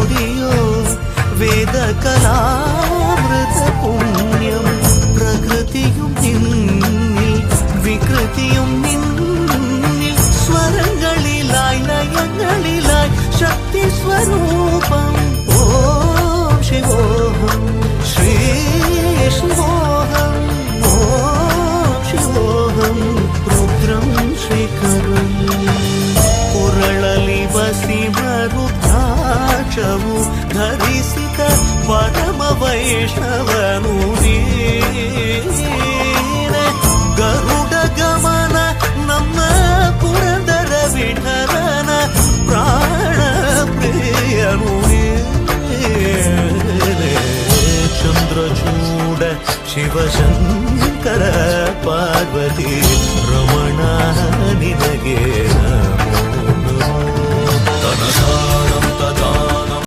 ನುಡಿಯೋ ವೇದ കലാമൃത പുണ്യം പ്രകൃതിയും നിന്നിൽ വികൃതിയും നിന്നിൽ സ്വരങ്ങളിലായി ലയങ്ങളിലായി ശക്തി സ്വരൂപം ഓം ശിവോഹം ശ്രീ ശിവോഹം ഓം ശിവോഹം രുദ്രം ശ്രീകരം ಕೊರಳಲಿ ಬಸಿವ ರುದ್ರಾಕ್ಷವು ಧರಿಸಿದ ಪರಮ ವೈಷ್ಣವನು ನೀನೆ ಗರುಡ ಗಮನ ನಮ್ಮ ಪುರಂದರ ವಿಠಲನ ಪ್ರಾಣ ಪ್ರಿಯನು ನೀನೆ ಚಂದ್ರಚೂಡ ಶಿವಶಂಕರ ಪಾರ್ವತಿ ರಮಣ ನಿನಗೆ